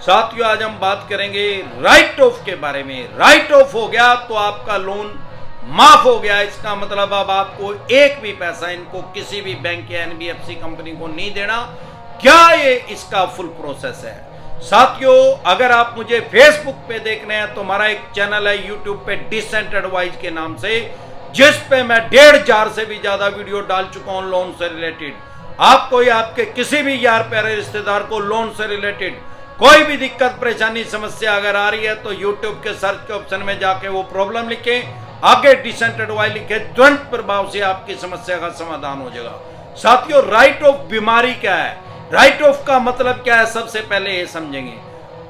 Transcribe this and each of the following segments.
साथियों, आज हम बात करेंगे राइट ऑफ के बारे में। राइट ऑफ हो गया तो आपका लोन माफ हो गया। इसका मतलब अब आपको एक भी पैसा इनको किसी भी बैंक या एनबीएफसी कंपनी को नहीं देना। क्या ये इसका फुल प्रोसेस है? साथियों, अगर आप मुझे फेसबुक पे देख रहे हैं तो हमारा एक चैनल है यूट्यूब पे डिसेंट एडवाइज के नाम से, जिस पे मैं 1,500 से भी ज्यादा वीडियो डाल चुका हूं लोन से रिलेटेड। आपको या आपके किसी भी यार प्यारे रिश्तेदार को लोन से रिलेटेड कोई भी दिक्कत परेशानी समस्या अगर आ रही है तो यूट्यूब के सर्च के ऑप्शन में जाके वो प्रॉब्लम लिखें, आगे डिसेंट एडवाइस लिखे, तुरंत प्रभाव से आपकी समस्या का समाधान हो जाएगा। साथियों, राइट ऑफ बीमारी क्या है, राइट ऑफ का मतलब क्या है, सबसे पहले ये समझेंगे।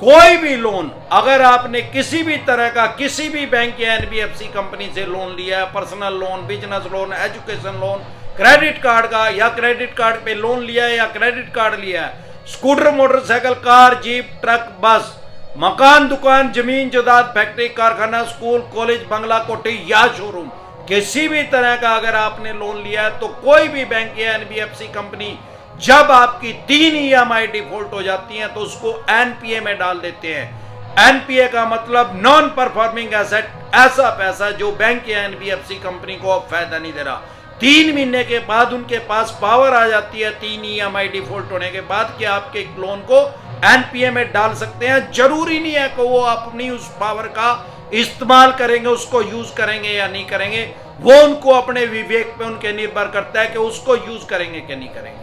कोई भी लोन अगर आपने किसी भी तरह का किसी भी बैंक या एनबीएफसी कंपनी से लोन लिया है, personal loan, business loan, education loan, credit card का या क्रेडिट कार्ड पे लोन लिया है या क्रेडिट कार्ड लिया है, scooter, motorcycle, car, jeep, truck, बस, मकान, दुकान, जमीन जायदाद, फैक्ट्री, कारखाना, स्कूल, कॉलेज, बंगला, कोठी या शोरूम, किसी भी तरह का अगर आपने लोन लिया है तो कोई भी बैंक या एनबीएफसी कंपनी जब आपकी 3 ईएमआई डिफॉल्ट हो जाती हैं तो उसको एनपीए में डाल देते हैं। एनपीए का मतलब नॉन परफॉर्मिंग एसेट, ऐसा पैसा जो बैंक या एनबीएफसी कंपनी को अब फायदा नहीं दे रहा। 3 महीने के बाद उनके पास पावर आ जाती है 3 ईएमआई डिफॉल्ट होने के बाद कि आपके लोन को एनपीए में डाल सकते हैं। जरूरी नहीं है कि वो अपनी उस पावर का इस्तेमाल करेंगे, उसको यूज करेंगे या नहीं करेंगे, वो उनको अपने विवेक पे उनके निर्भर करता है कि उसको यूज करेंगे कि नहीं करेंगे।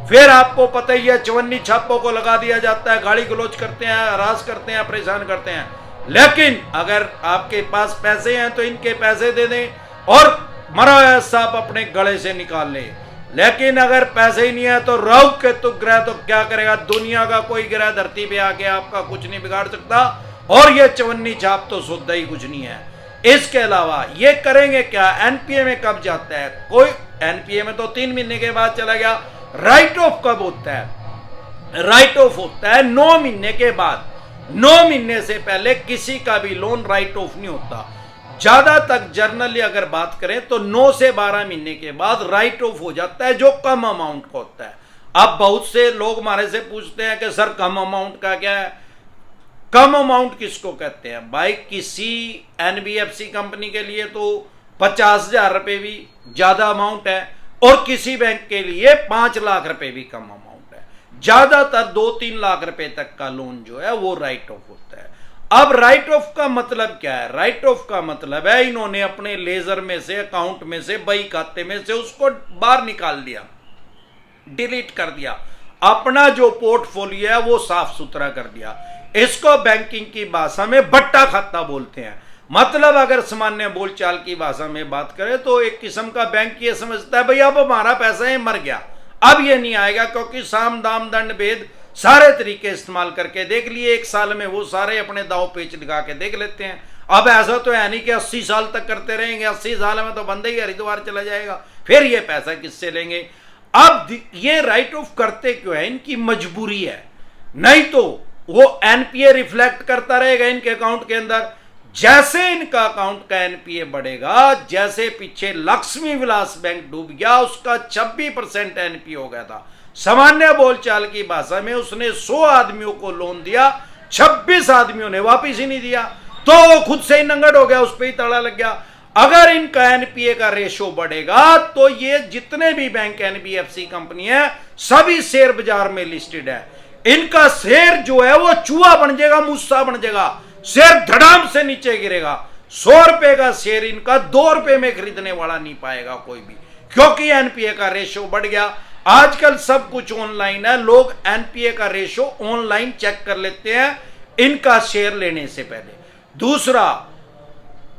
फिर आपको पता ही है, चवन्नी छापों को लगा दिया जाता है, गाली गलौज करते हैं, हरास करते हैं, परेशान करते हैं। लेकिन अगर आपके पास पैसे हैं तो इनके पैसे दे दें और मरा हुआ सांप अपने गले से निकाल ले। लेकिन अगर पैसे ही नहीं है तो राहु केतु ग्रह तो क्या करेगा, दुनिया का कोई ग्रह धरती पे आके आपका कुछ नहीं बिगाड़ सकता। और ये चवन्नी छाप तो शुद्ध ही कुछ नहीं है। इसके अलावा ये करेंगे क्या, एनपीए में कब जाता है कोई, एनपीए में तो 3 महीने के बाद चला गया। राइट ऑफ कब होता है? राइट ऑफ होता है 9 महीने के बाद। 9 महीने से पहले किसी का भी लोन राइट ऑफ नहीं होता। ज्यादा तक जर्नली अगर बात करें तो 9 से 12 महीने के बाद राइट ऑफ हो जाता है, जो कम अमाउंट का होता है। अब बहुत से लोग हमारे से पूछते हैं कि सर कम अमाउंट का क्या है? कम अमाउंट किसको कहते हैं भाई? किसी एनबीएफसी कंपनी के लिए तो 50,000 रुपए भी ज्यादा अमाउंट है और किसी बैंक के लिए 5 लाख रुपए भी कम अमाउंट है। ज्यादातर 2-3 लाख रुपए तक का लोन जो है वो राइट ऑफ होता है। अब राइट ऑफ का मतलब क्या है? राइट ऑफ का मतलब है इन्होंने अपने लेजर में से, अकाउंट में से, बही खाते में से उसको बाहर निकाल दिया, डिलीट कर दिया, अपना जो पोर्टफोलियो है वो साफ सुथरा कर दिया। इसको बैंकिंग की भाषा में बट्टा खाता बोलते हैं। मतलब अगर सामान्य बोलचाल की भाषा में बात करें तो एक किस्म का बैंक ये समझता है भाई अब हमारा पैसा है मर गया, अब ये नहीं आएगा, क्योंकि साम दाम दंड भेद सारे तरीके इस्तेमाल करके देख लिए, 1 साल में वो सारे अपने दाव पेच लगा के देख लेते हैं। अब ऐसा तो है नहीं कि 80 साल तक करते रहेंगे, 80 साल में तो बंदे ही हरिद्वार चला जाएगा, फिर ये पैसा किससे लेंगे? अब ये राइट ऑफ करते क्यों है? इनकी मजबूरी है, नहीं तो वो एनपीए रिफ्लेक्ट करता रहेगा इनके अकाउंट के अंदर। जैसे इनका अकाउंट का एनपीए बढ़ेगा, जैसे पीछे लक्ष्मी विलास बैंक डूब गया, उसका 26% एनपीए हो गया था। सामान्य बोलचाल की भाषा में उसने 100 आदमियों को लोन दिया, 26 आदमियों ने वापिस ही नहीं दिया, तो वो खुद से ही नंगट हो गया, उस पर ही ताला लग गया। अगर इनका एनपीए का रेशो बढ़ेगा तो ये जितने भी बैंक एनबीएफसी कंपनी है सभी शेयर बाजार में लिस्टेड है। इनका शेयर जो है वो चूहा बन जाएगा, मूसा बन जाएगा, शेयर धड़ाम से नीचे गिरेगा। 100 रुपए का शेयर इनका 2 रुपए में खरीदने वाला नहीं पाएगा कोई भी, क्योंकि एनपीए का रेशो बढ़ गया। आजकल सब कुछ ऑनलाइन है, लोग एनपीए का रेशो ऑनलाइन चेक कर लेते हैं इनका शेयर लेने से पहले। दूसरा,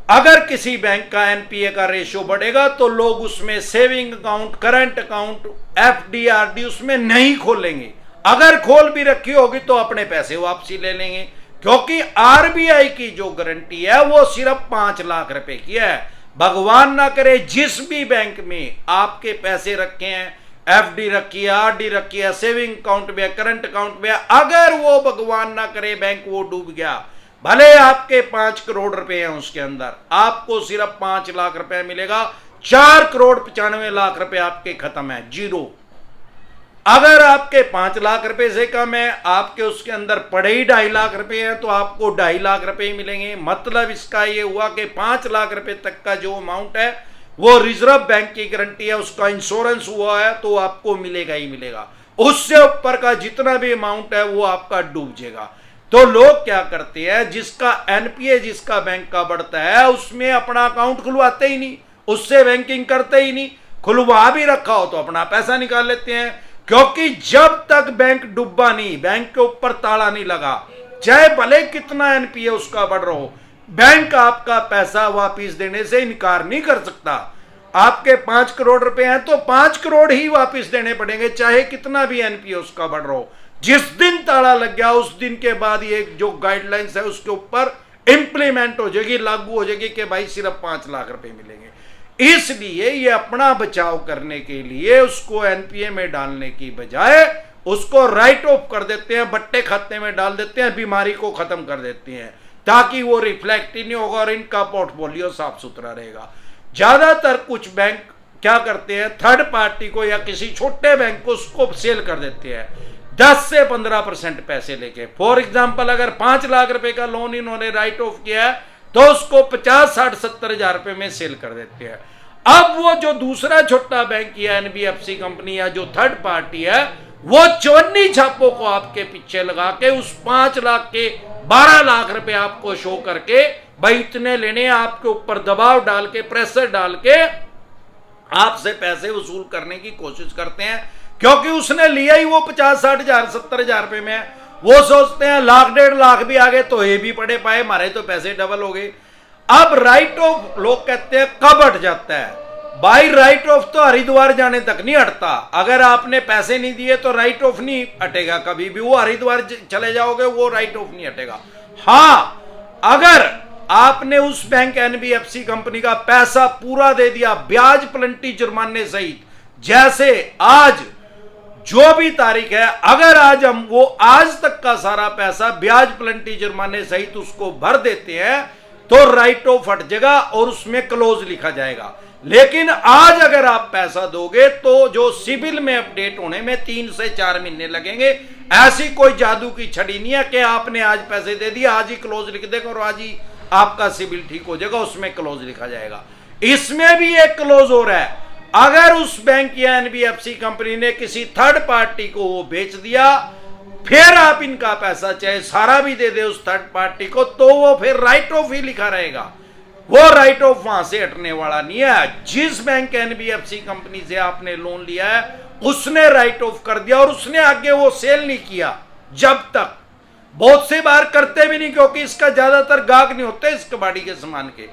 अगर किसी बैंक का एनपीए का रेशो बढ़ेगा तो लोग उसमें saving account, current account, FD, RD उसमें नहीं खोलेंगे। अगर खोल भी रखी होगी तो अपने पैसे वापसी ले लेंगे, क्योंकि आरबीआई की जो गारंटी है वो सिर्फ 5 लाख रुपए की है। भगवान ना करे जिस भी बैंक में आपके पैसे रखे हैं, एफडी रखी है, आरडी रखी है, सेविंग अकाउंट में, करंट अकाउंट में, अगर वो भगवान ना करे बैंक वो डूब गया, भले आपके 5 करोड़ रुपए हैं उसके अंदर, आपको सिर्फ 5 लाख रुपए मिलेगा, 4 करोड़ 95 लाख रुपए आपके खत्म है, जीरो। अगर आपके 5 लाख रुपए से कम है, आपके उसके अंदर पड़े ही 2.5 लाख रुपए हैं, तो आपको 2.5 लाख रुपए ही मिलेंगे। मतलब इसका ये हुआ कि 5 लाख रुपए तक का जो अमाउंट है वो रिजर्व बैंक की गारंटी है, उसका इंश्योरेंस हुआ है तो आपको मिलेगा ही मिलेगा। उससे ऊपर का जितना भी अमाउंट है वो आपका डूब जाएगा। तो लोग क्या करते हैं, जिसका एनपीए जिसका बैंक का बढ़ता है उसमें अपना अकाउंट खुलवाते ही नहीं, उससे बैंकिंग करते ही नहीं, खुलवा भी रखा हो तो अपना पैसा निकाल लेते हैं। क्योंकि जब तक बैंक डूबा नहीं, बैंक के ऊपर ताला नहीं लगा, चाहे भले कितना एनपीए उसका बढ़ रहा हो, बैंक आपका पैसा वापस देने से इनकार नहीं कर सकता। आपके 5 करोड़ रुपए हैं तो 5 करोड़ ही वापस देने पड़ेंगे, चाहे कितना भी एनपीए उसका बढ़ रहा हो। जिस दिन ताला लग गया उस दिन के बाद ये जो गाइडलाइंस है उसके ऊपर इंप्लीमेंट हो जाएगी, लागू हो जाएगी कि भाई सिर्फ 5 लाख रुपए मिलेंगे। इसलिए ये अपना बचाव करने के लिए उसको एनपीए में डालने की बजाय उसको राइट ऑफ कर देते हैं, बट्टे खाते में डाल देते हैं, बीमारी को खत्म कर देते हैं, ताकि वो रिफ्लेक्ट ही नहीं होगा और इनका पोर्टफोलियो साफ सुथरा रहेगा। ज्यादातर कुछ बैंक क्या करते हैं, थर्ड पार्टी को या किसी छोटे बैंक को उसको सेल कर देते हैं 10 से 15% पैसे लेके। फॉर एग्जाम्पल, अगर 5 लाख रुपए का लोन इन्होंने राइट ऑफ किया है तो उसको 50, 60, 70 हजार रुपए में सेल कर देते हैं। अब वो जो दूसरा छोटा बैंक या एनबीएफसी कंपनी या जो थर्ड पार्टी है वो चवन्नी छापों को आपके पीछे लगा के उस 5 लाख के 12 लाख रुपए आपको शो करके भाई इतने लेने, आपके ऊपर दबाव डाल के, प्रेशर डाल के आपसे पैसे वसूल करने की कोशिश करते हैं। क्योंकि उसने लिया ही वो 50, 60 हजार, 70 हजार रुपए में, वो सोचते हैं लाख 1.5 लाख भी आ गए तो ये भी पड़े पाए, हमारे तो पैसे डबल हो गए। अब राइट ऑफ लोग कहते हैं कब हट जाता है, भाई राइट ऑफ तो हरिद्वार जाने तक नहीं हटता। अगर आपने पैसे नहीं दिए तो राइट ऑफ नहीं हटेगा कभी भी, वो हरिद्वार चले जाओगे वो राइट ऑफ नहीं हटेगा। हाँ, अगर आपने उस बैंक एनबीएफसी कंपनी का पैसा पूरा दे दिया ब्याज प्लंटी जुर्माने सहित, जैसे आज जो भी तारीख है, अगर आज हम वो आज तक का सारा पैसा ब्याज प्लंटी जुर्माने सहित उसको भर देते हैं तो राइट ऑफ हट जाएगा और उसमें क्लोज लिखा जाएगा। लेकिन आज अगर आप पैसा दोगे तो जो सिविल में अपडेट होने में 3 से 4 महीने लगेंगे। ऐसी कोई जादू की छड़ी नहीं है कि आपने आज पैसे दे दिए आज ही क्लोज लिख देगा और आज ही आपका सिविल ठीक हो जाएगा, उसमें क्लोज लिखा जाएगा। इसमें भी एक क्लोज हो रहा है, अगर उस बैंक या एनबीएफसी कंपनी ने किसी थर्ड पार्टी को वो बेच दिया, फिर आप इनका पैसा चाहे सारा भी दे दे उस थर्ड पार्टी को, तो वो फिर राइट ऑफ ही लिखा रहेगा, वो राइट ऑफ वहां से हटने वाला नहीं है। जिस बैंक एनबीएफसी कंपनी से आपने लोन लिया है उसने राइट ऑफ कर दिया और उसने आगे वो सेल नहीं किया जब तक, बहुत से बार करते भी नहीं क्योंकि इसका ज्यादातर गाहक नहीं होते इस कबाड़ी के सामान के,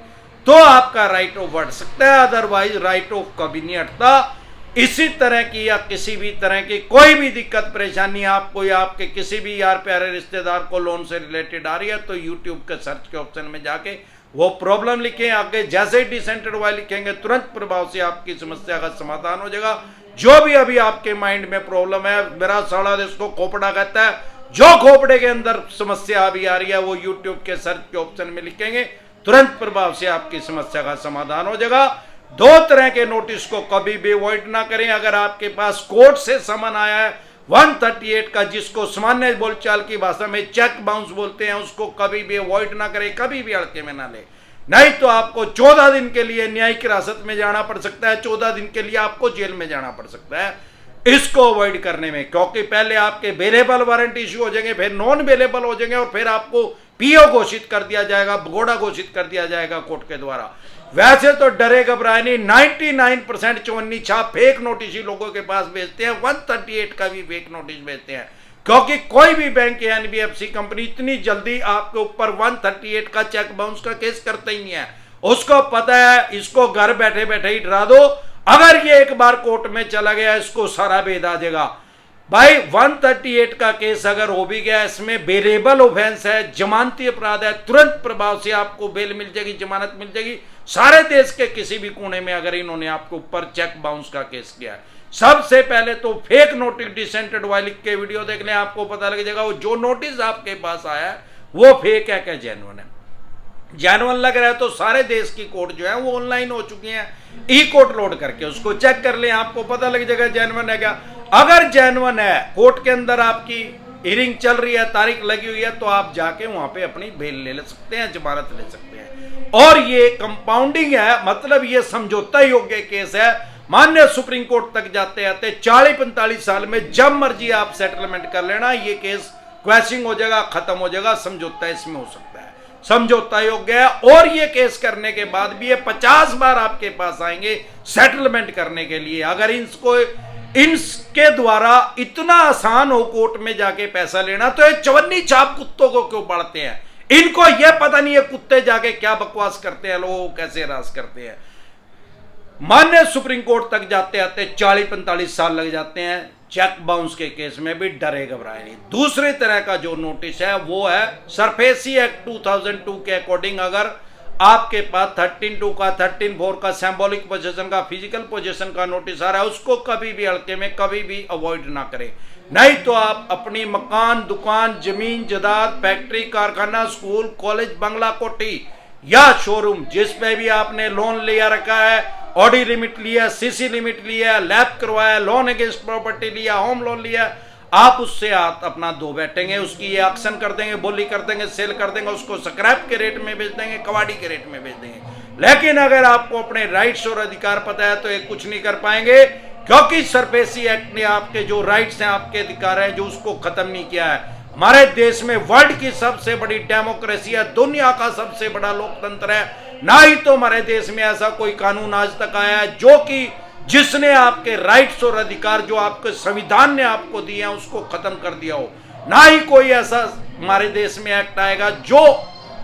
तो आपका राइट ऑफ हट सकता है, अदरवाइज राइट ऑफ कभी नहीं हटता। इसी तरह की या किसी भी तरह की कोई भी दिक्कत परेशानी आपको या आपके किसी भी यार प्यारे रिश्तेदार को लोन से रिलेटेड आ रही है तो यूट्यूब के सर्च के ऑप्शन में जाके वो प्रॉब्लम लिखें, आगे जैसे ही डिसेंटेड वाई लिखेंगे तुरंत प्रभाव से आपकी समस्या का समाधान हो जाएगा। जो भी अभी आपके माइंड में प्रॉब्लम है, मेरा साड़ा इसको खोपड़ा कहता है, जो खोपड़े के अंदर समस्या अभी आ रही है वो यूट्यूब के सर्च के ऑप्शन में लिखेंगे, तुरंत प्रभाव से आपकी समस्या का समाधान हो जाएगा। 2 तरह के नोटिस को कभी भी अवॉइड ना करें। अगर आपके पास कोर्ट से समन आया है 138 का, जिसको सामान्य बोलचाल की भाषा में चेक बाउंस बोलते हैं, उसको कभी भी अवॉइड ना करें, कभी भी हल्के में ना ले, नहीं तो आपको 14 दिन के लिए न्यायिक हिरासत में जाना पड़ सकता है, 14 दिन के लिए आपको जेल में जाना पड़ सकता है इसको अवॉइड करने में। क्योंकि पहले आपके बेलेबल वारंट इश्यू हो जाएंगे, फिर नॉन बेलेबल हो जाएंगे और फिर आपको पीओ घोषित कर दिया जाएगा, भगोड़ा घोषित कर दिया जाएगा कोर्ट के द्वारा। वैसे तो डरे घबराए नहीं, 99% चवन्नी छाप फेक नोटिस ही लोगों के पास भेजते हैं, 138 का भी फेक नोटिस भेजते हैं, क्योंकि कोई भी बैंक या एनबीएफसी कंपनी इतनी जल्दी आपके ऊपर 138 का चेक बाउंस का केस करता ही नहीं है। उसको पता है इसको घर बैठे बैठे ही डरा दो, अगर ये एक बार कोर्ट में चला गया इसको सारा भेद आ जाएगा। भाई 138 का केस अगर हो भी गया, इसमें बेलेबल ऑफेंस है, जमानती अपराध है, तुरंत प्रभाव से आपको बेल मिल जाएगी, जमानत मिल जाएगी। सारे देश के किसी भी कोने में अगर इन्होंने आपके ऊपर चेक बाउंस का केस किया है, सबसे पहले तो फेक नोटिस डिसेंटेड वाई लिख के वीडियो देख लें, आपको पता लग जाएगा वो जो नोटिस आपके पास आया है वो फेक है क्या जेन्युइन है। जेन्युइन लग रहा है तो सारे देश की कोर्ट जो है वो ऑनलाइन हो चुकी हैं, ई कोर्ट लोड करके उसको चेक कर लें, आपको पता लग जाएगा जेन्युइन है क्या। अगर जेन्युइन है, कोर्ट के अंदर आपकी हियरिंग चल रही है, तारीख लगी हुई है, तो आप जाके वहां पे अपनी बेल ले सकते हैं, जमानत ले सकते हैं। और ये कंपाउंडिंग है, मतलब ये समझौता योग्य केस है। मान्य सुप्रीम कोर्ट तक जाते आते 40-45 साल में जब मर्जी आप सेटलमेंट कर लेना, ये केस क्वैशिंग हो जाएगा, खत्म हो जाएगा, समझौता इसमें हो सकता है, समझौता योग्य है। और ये केस करने के बाद भी ये 50 बार आपके पास आएंगे सेटलमेंट करने के लिए। अगर इनके द्वारा इतना आसान हो कोर्ट में जाके पैसा लेना, तो ये चवन्नी छाप कुत्तों को क्यों पढ़ते हैं? इनको यह पता नहीं है कुत्ते जाके क्या बकवास करते हैं, लोगों को कैसे राज करते हैं। मान्य सुप्रीम कोर्ट तक जाते आते 40-45 साल लग जाते हैं। चेक बाउंस के केस में भी डरे घबराए नहीं। दूसरी तरह का जो नोटिस है वो है सरफेसी एक्ट 2002 के अकॉर्डिंग, अगर आपके पास 13(2) का 13(4) का सिंबॉलिक पोजीशन का फिजिकल पोजीशन का नोटिस आ रहा है, उसको कभी भी हल्के में कभी भी अवॉइड ना करें। नहीं तो आप अपनी मकान, दुकान, जमीन जायदाद, फैक्ट्री, कारखाना, स्कूल, कॉलेज, बंगला, कोठी या शोरूम, जिस पे भी आपने लोन लिया रखा है, ऑडी लिमिट लिया, सीसी लिमिट लिया, लैब करवाया, लोन अगेंस्ट प्रॉपर्टी लिया, होम लोन लिया, आप उससे हाथ अपना धो बैठेंगे, उसकी ये एक्शन कर देंगे, बोली कर देंगे, सेल कर देंगे, उसको स्क्रैप के रेट में बेच देंगे, कवाड़ी के रेट में बेच देंगे। लेकिन अगर आपको अपने राइट्स और अधिकार पता है तो ये कुछ नहीं कर पाएंगे, क्योंकि सरफेसी एक्ट ने आपके जो राइट्स हैं, आपके अधिकार हैं, जो उसको खत्म नहीं किया है। हमारे देश में वर्ल्ड की सबसे बड़ी डेमोक्रेसी है, दुनिया का सबसे बड़ा लोकतंत्र है, ना ही तो हमारे देश में ऐसा कोई कानून आज तक आया है जो कि जिसने आपके राइट्स और अधिकार जो आपके संविधान ने आपको दिए हैं उसको खत्म कर दिया हो। ना ही कोई ऐसा हमारे देश में एक्ट आएगा जो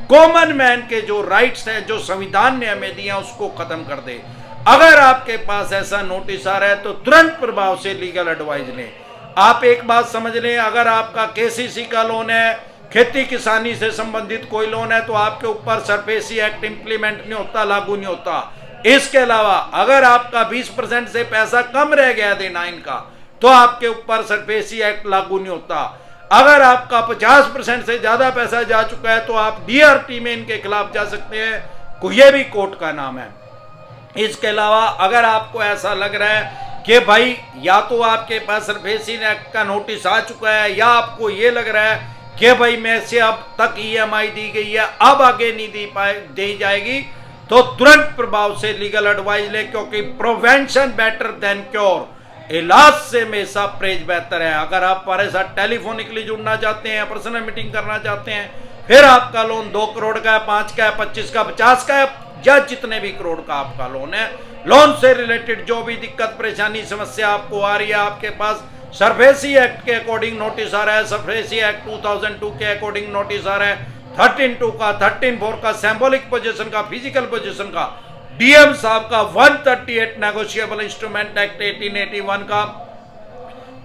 कॉमन मैन के जो राइट्स हैं, जो संविधान ने हमें दिए हैं, उसको खत्म कर दे। अगर आपके पास ऐसा नोटिस आ रहा है तो तुरंत प्रभाव से लीगल एडवाइस लें। आप एक बात समझ लें, अगर आपका केसीसी का लोन है, खेती किसानी से संबंधित कोई लोन है, तो आपके ऊपर सरफेसी एक्ट इंप्लीमेंट नहीं होता, लागू नहीं होता। इसके अलावा अगर आपका 20% से पैसा कम रह गया देना इनका, तो आपके ऊपर सरफेसी एक्ट लागू नहीं होता। अगर आपका 50% से ज्यादा पैसा जा चुका है तो आप डीआरटी में इनके खिलाफ जा सकते हैं, यह भी कोर्ट का नाम है। इसके अलावा अगर आपको ऐसा लग रहा है कि भाई या तो आपके पास सरफेसी एक्ट का नोटिस आ चुका है, या आपको ये लग रहा है कि भाई मैं से अब तक ईएमआई दी गई है, अब आगे नहीं दी जाएगी, तो तुरंत प्रभाव से लीगल एडवाइस ले, क्योंकि प्रिवेंशन बेटर देन क्योर, इलाज से हमेशा परहेज बेहतर है। अगर आप हमारे साथ टेलीफोनिकली जुड़ना चाहते हैं, पर्सनल मीटिंग करना चाहते हैं, फिर आपका लोन 2 करोड़ का है, 5 का है, 25 का, 50 का है, या जितने भी करोड़ का आपका लोन है, लोन से रिलेटेड जो भी दिक्कत परेशानी समस्या आपको आ रही है, आपके पास सरफेसी एक्ट के अकॉर्डिंग नोटिस आ रहा है, सरफेसी एक्ट 2002 के अकॉर्डिंग नोटिस आ रहा है, 13(2) का, 13(4) का, सिंबॉलिक पोजीशन का, फिजिकल पोजीशन का, डीएम साहब का 138 नेगोशिएबल इंस्ट्रूमेंट एक्ट 1881 का,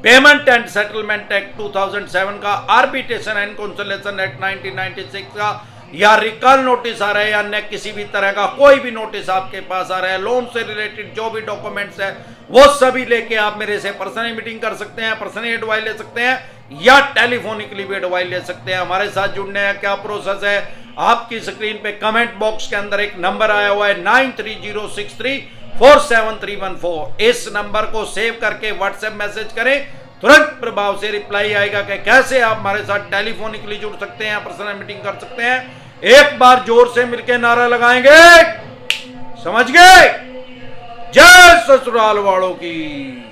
पेमेंट एंड सेटलमेंट एक्ट 2007 का, आर्बिट्रेशन एंड कंसोलिडेशन एक्ट 1996 का, या रिकॉल नोटिस आ रहा है, या अन्य किसी भी तरह का कोई भी नोटिस आपके पास आ रहा है, लोन से रिलेटेड जो भी डॉक्यूमेंट्स है, वो सभी लेके आप मेरे से पर्सनल मीटिंग कर सकते हैं, पर्सनल एडवाइस ले सकते हैं, या टेलीफोनिकली भी एडवाइस ले सकते हैं। हमारे साथ जुड़ने का क्या प्रोसेस है, आपकी स्क्रीन पे कमेंट बॉक्स के अंदर एक नंबर आया हुआ है 9306347314। इस नंबर को सेव करके व्हाट्सएप मैसेज करें, तुरंत प्रभाव से रिप्लाई आएगा कि कैसे आप हमारे साथ टेलीफोनिकली जुड़ सकते हैं, पर्सनल मीटिंग कर सकते हैं। एक बार जोर से मिलकर नारा लगाएंगे, समझ गए? जय ससुराल वालों की।